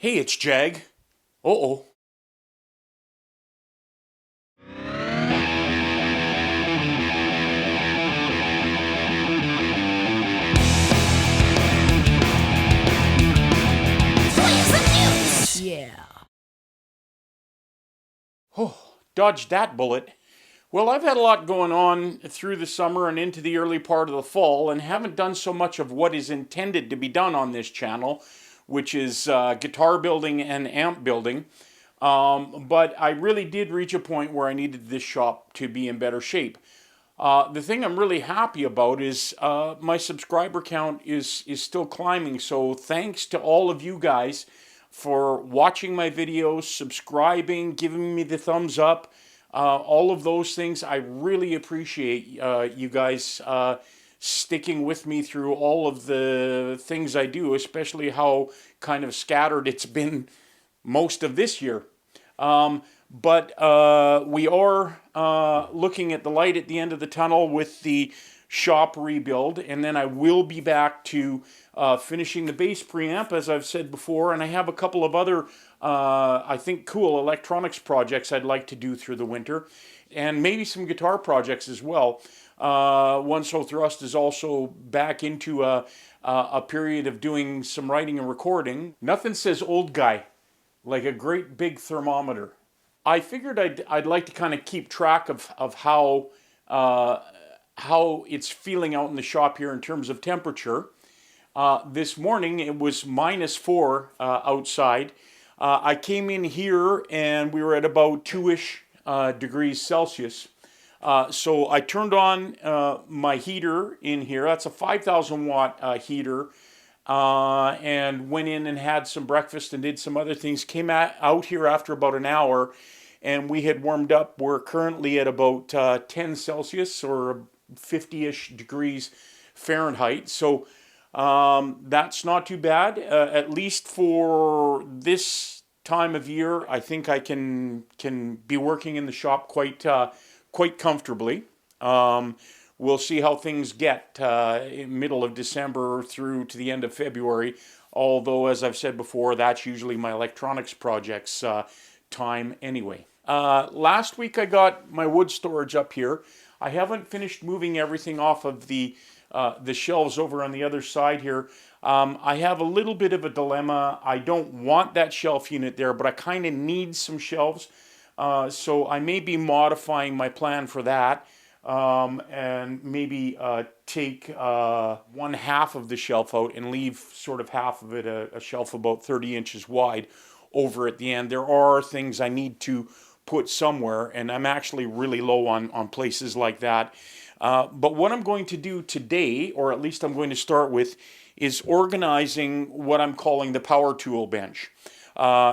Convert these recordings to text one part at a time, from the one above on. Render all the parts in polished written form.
Hey, it's Jag. Uh-oh. Yeah. Oh, dodged that bullet. Well, I've had a lot going on through the summer and into the early part of the fall, and haven't done so much of what is intended to be done on this channel, which is guitar building and amp building. But I really did reach a point where I needed this shop to be in better shape. The thing I'm really happy about is my subscriber count is still climbing. So thanks to all of you guys for watching my videos, subscribing, giving me the thumbs up, all of those things. I really appreciate you guys sticking with me through all of the things I do, especially how kind of scattered it's been most of this year. But we are looking at the light at the end of the tunnel with the shop rebuild, and then I will be back to finishing the bass preamp, as I've said before, and I have a couple of other, I think, cool electronics projects I'd like to do through the winter, and maybe some guitar projects as well. One So Thrust is also back into a period of doing some writing and recording. Nothing says old guy like a great big thermometer. I figured I'd like to kind of keep track of how it's feeling out in the shop here in terms of temperature. This morning it was -4 outside. I came in here and we were at about 2-ish degrees Celsius. So I turned on my heater in here. That's a 5,000 watt heater. And went in and had some breakfast and did some other things. Came out here after about an hour, and we had warmed up. We're currently at about 10 Celsius or 50-ish degrees Fahrenheit. So that's not too bad. At least for this time of year, I think I can be working in the shop quite comfortably. We'll see how things get in middle of December through to the end of February. Although, as I've said before, that's usually my electronics projects time anyway. Last week I got my wood storage up here. I haven't finished moving everything off of the shelves over on the other side here. I have a little bit of a dilemma. I don't want that shelf unit there, but I kind of need some shelves. So I may be modifying my plan for that. And maybe take 1/2 of the shelf out and leave sort of half of it a shelf about 30 inches wide over at the end. There are things I need to put somewhere, and I'm actually really low on places like that. But what I'm going to do today, or at least I'm going to start with, is organizing what I'm calling the power tool bench.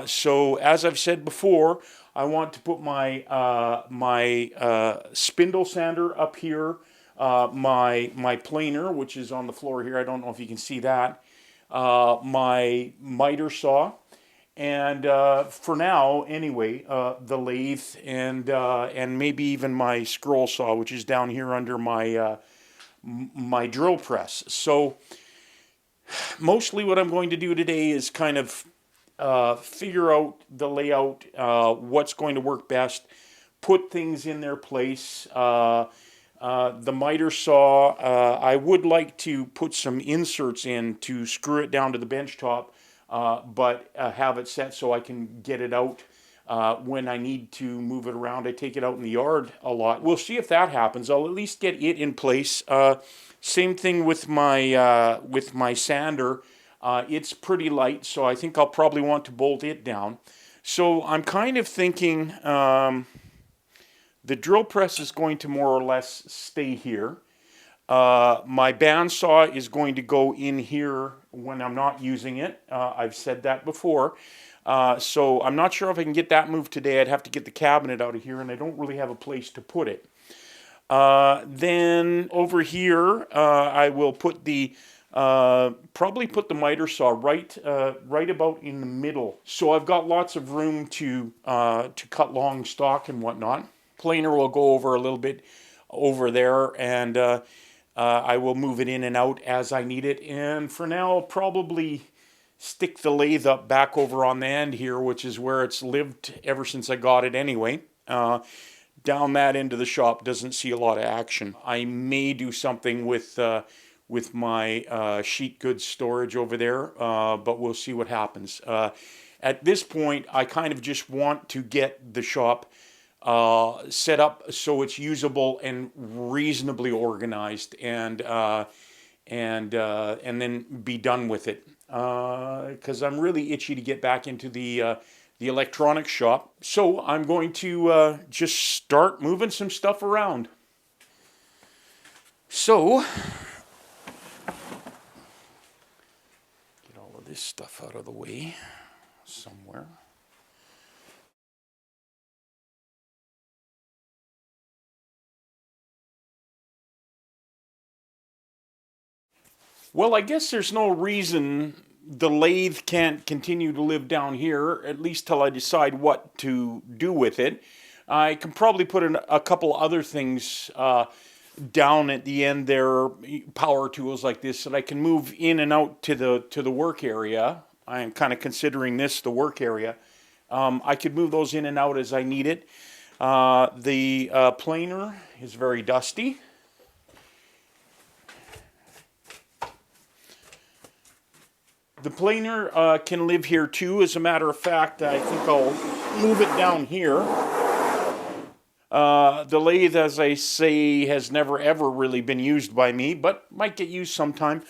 So as I've said before, I want to put my spindle sander up here, my planer, which is on the floor here. I don't know if you can see that. My miter saw, and for now, anyway, the lathe and maybe even my scroll saw, which is down here under my drill press. So mostly what I'm going to do today is kind of figure out the layout, what's going to work best, put things in their place. The miter saw, I would like to put some inserts in to screw it down to the bench top, but have it set so I can get it out when I need to move it around. I take it out in the yard a lot. We'll see if that happens. I'll at least get it in place. Same thing with my sander. It's pretty light, so I think I'll probably want to bolt it down. So I'm kind of thinking the drill press is going to more or less stay here. My bandsaw is going to go in here when I'm not using it. I've said that before. So I'm not sure if I can get that moved today. I'd have to get the cabinet out of here, and I don't really have a place to put it. Then over here, I will put probably put the miter saw right about in the middle. So I've got lots of room to cut long stock and whatnot. Planer will go over a little bit over there, and I will move it in and out as I need it. And for now, I'll probably stick the lathe up back over on the end here, which is where it's lived ever since I got it anyway. Down that end of the shop doesn't see a lot of action. I may do something with my sheet goods storage over there, but we'll see what happens. At this point, I kind of just want to get the shop set up so it's usable and reasonably organized, and then be done with it. Because I'm really itchy to get back into the electronics shop. So I'm going to just start moving some stuff around. So, get all of this stuff out of the way somewhere. Well, I guess there's no reason the lathe can't continue to live down here, at least till I decide what to do with it. I can probably put in a couple other things down at the end there, power tools like this, that I can move in and out to the work area. I am kind of considering this the work area. I could move those in and out as I need it. The planer is very dusty. The planer can live here too. As a matter of fact, I think I'll move it down here. The lathe, as I say, has never ever really been used by me, but might get used sometime.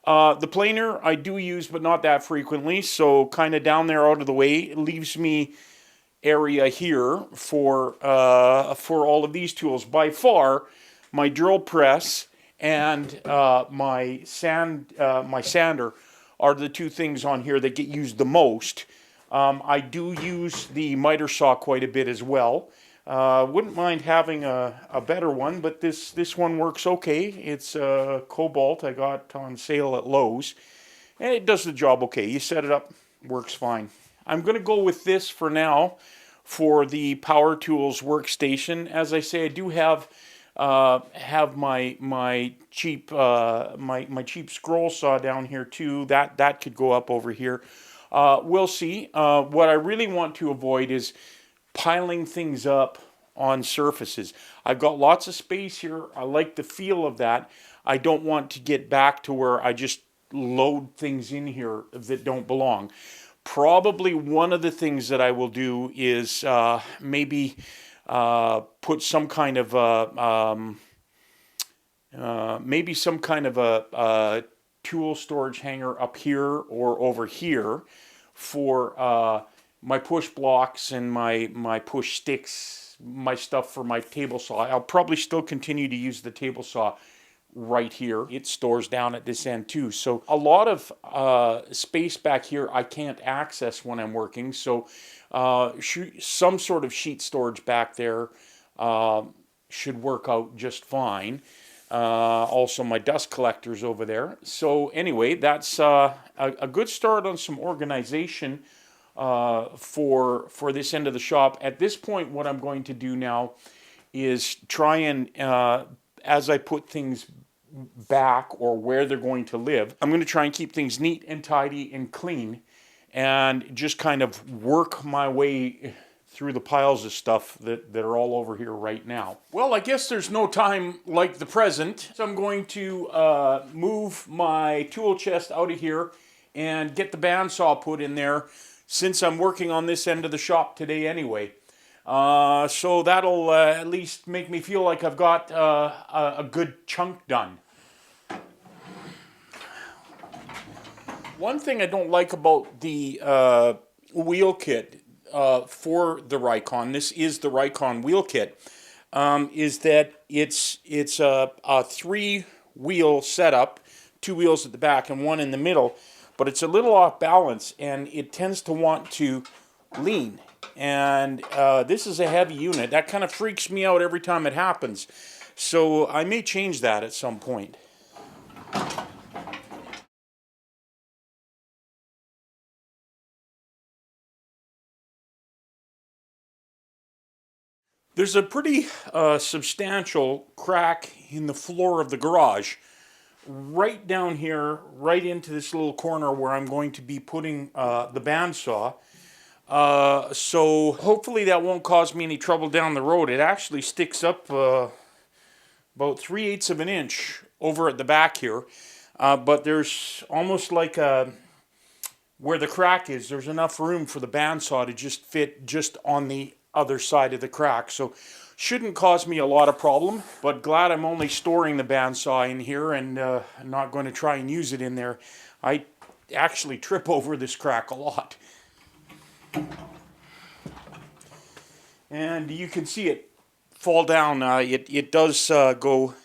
The planer I do use, but not that frequently, so kind of down there out of the way. It leaves me area here for all of these tools. By far, my drill press and my sander are the two things on here that get used the most. I do use the miter saw quite a bit as well. Wouldn't mind having a better one, but this one works okay. It's Cobalt I got on sale at Lowe's, and it does the job okay. You set it up, works fine. I'm going to go with this for now for the Power Tools workstation. As I say, I do have my cheap cheap scroll saw down here too. That could go up over here. We'll see. What I really want to avoid is piling things up on surfaces. I've got lots of space here. I like the feel of that. I don't want to get back to where I just load things in here that don't belong. Probably one of the things that I will do is maybe put some kind of maybe some kind of a tool storage hanger up here or over here for my push blocks and my push sticks, my stuff for my table saw. I'll probably still continue to use the table saw right here. It stores down at this end too. So a lot of space back here I can't access when I'm working. So some sort of sheet storage back there should work out just fine. Also my dust collectors over there. So anyway, that's a good start on some organization for this end of the shop. At this point, what I'm going to do now is try and as I put things back or where they're going to live, I'm going to try and keep things neat and tidy and clean, and just kind of work my way through the piles of stuff that are all over here right now. Well, I guess there's no time like the present, so I'm going to move my tool chest out of here and get the bandsaw put in there, since I'm working on this end of the shop today anyway. So that'll at least make me feel like I've got a good chunk done. One thing I don't like about the wheel kit for the Rikon, this is the Rikon wheel kit, is that it's a 3-wheel setup, 2 wheels at the back and 1 in the middle, but it's a little off balance and it tends to want to lean. And this is a heavy unit. That kind of freaks me out every time it happens. So I may change that at some point. There's a pretty substantial crack in the floor of the garage. right down here, right into this little corner where I'm going to be putting the bandsaw. So hopefully that won't cause me any trouble down the road. It actually sticks up about 3/8 of an inch over at the back here. But there's almost like where the crack is, there's enough room for the bandsaw to just fit just on the other side of the crack. So shouldn't cause me a lot of problem, but glad I'm only storing the bandsaw in here and not going to try and use it in there. I actually trip over this crack a lot. And you can see it fall down. It does go,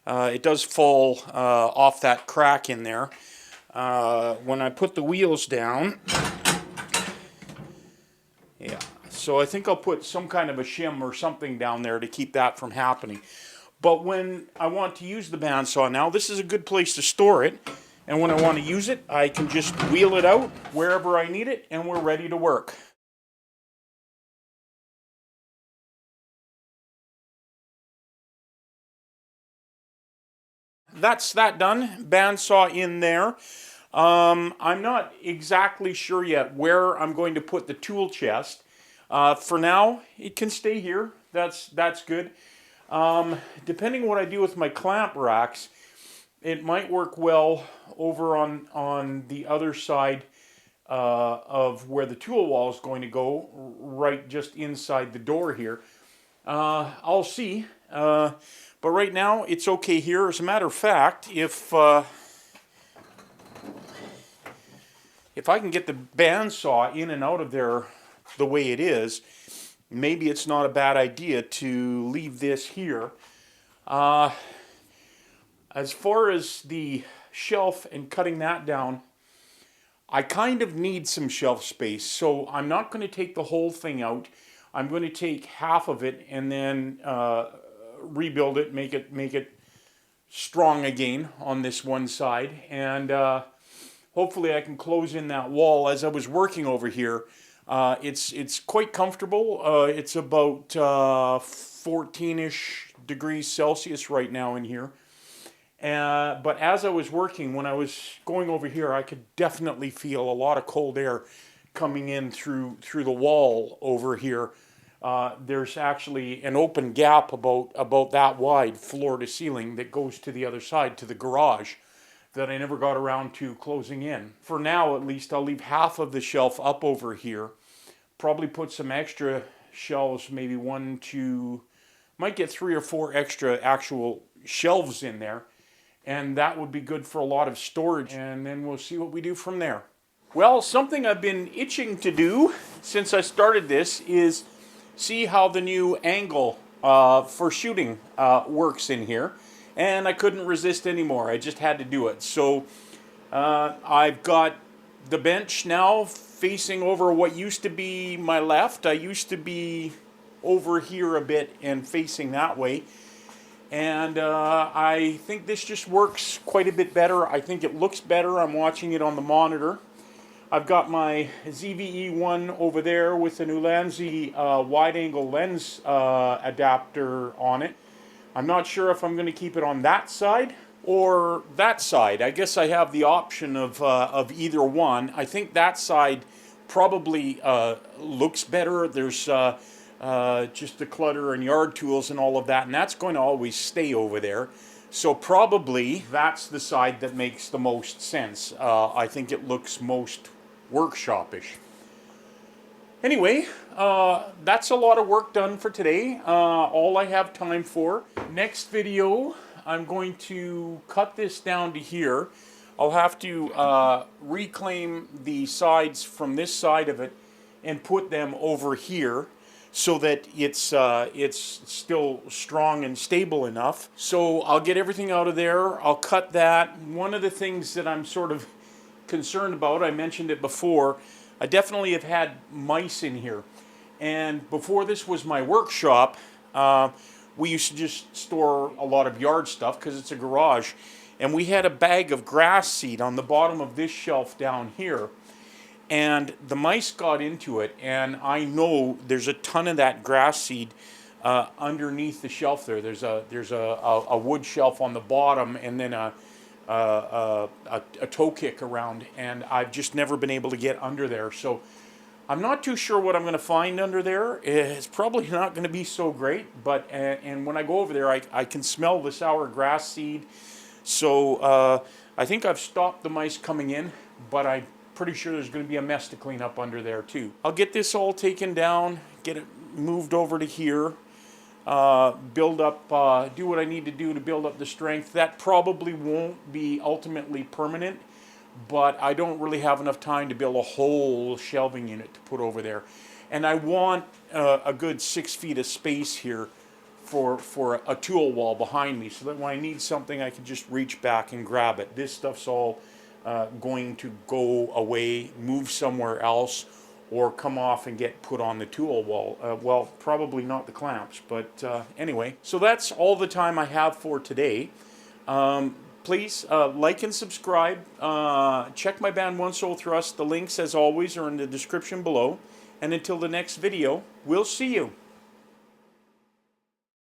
it does fall off that crack in there. When I put the wheels down, yeah, so I think I'll put some kind of a shim or something down there to keep that from happening. But when I want to use the bandsaw now, this is a good place to store it. And when I want to use it, I can just wheel it out wherever I need it, and we're ready to work. That's that done. Bandsaw in there. I'm not exactly sure yet where I'm going to put the tool chest. For now, it can stay here. That's good. Depending what I do with my clamp racks, it might work well over on the other side of where the tool wall is going to go, right just inside the door here. I'll see. But right now, it's okay here. As a matter of fact, if I can get the bandsaw in and out of there the way it is, maybe it's not a bad idea to leave this here. As far as the shelf and cutting that down, I kind of need some shelf space, so I'm not going to take the whole thing out. I'm going to take half of it and then rebuild it, make it strong again on this one side, and hopefully I can close in that wall. As I was working over here, it's quite comfortable. It's about 14-ish degrees Celsius right now in here. But as I was working, when I was going over here, I could definitely feel a lot of cold air coming in through the wall over here. There's actually an open gap about that wide, floor to ceiling, that goes to the other side, to the garage, that I never got around to closing in. For now, at least, I'll leave half of the shelf up over here. Probably put some extra shelves, maybe one, two, might get 3 or 4 extra actual shelves in there. And that would be good for a lot of storage. And then we'll see what we do from there. Well, something I've been itching to do since I started this is see how the new angle for shooting works in here. And I couldn't resist anymore. I just had to do it. So I've got the bench now facing over what used to be my left. I used to be over here a bit and facing that way. And I think this just works quite a bit better. I think it looks better. I'm watching it on the monitor. I've got my ZVE1 over there with an Ulanzi wide-angle lens adapter on it. I'm not sure if I'm going to keep it on that side or that side. I guess I have the option of either one. I think that side probably looks better. There's just the clutter and yard tools and all of that, and that's going to always stay over there. So probably that's the side that makes the most sense. I think it looks most workshopish. Anyway, that's a lot of work done for today. All I have time for. Next video, I'm going to cut this down to here. I'll have to reclaim the sides from this side of it and put them over here so that it's still strong and stable enough. So I'll get everything out of there. I'll cut that. One of the things that I'm sort of concerned about, I mentioned it before, I definitely have had mice in here. And before this was my workshop, we used to just store a lot of yard stuff because it's a garage. And we had a bag of grass seed on the bottom of this shelf down here. And the mice got into it, and I know there's a ton of that grass seed underneath the shelf there. There's a wood shelf on the bottom, and then a toe kick around, and I've just never been able to get under there. So I'm not too sure what I'm going to find under there. It's probably not going to be so great, but and when I go over there, I can smell the sour grass seed. So I think I've stopped the mice coming in, but I'm pretty sure there's going to be a mess to clean up under there too. I'll get this all taken down, get it moved over to here, build up, do what I need to do to build up the strength. That probably won't be ultimately permanent, but I don't really have enough time to build a whole shelving unit to put over there. And I want a good 6 feet of space here for a tool wall behind me, so that when I need something I can just reach back and grab it. This stuff's all going to go away, move somewhere else, or come off and get put on the tool wall. Well, probably not the clamps, but anyway. So that's all the time I have for today. Please like and subscribe. Check my band One Soul Thrust. The links, as always, are in the description below. And until the next video, we'll see you.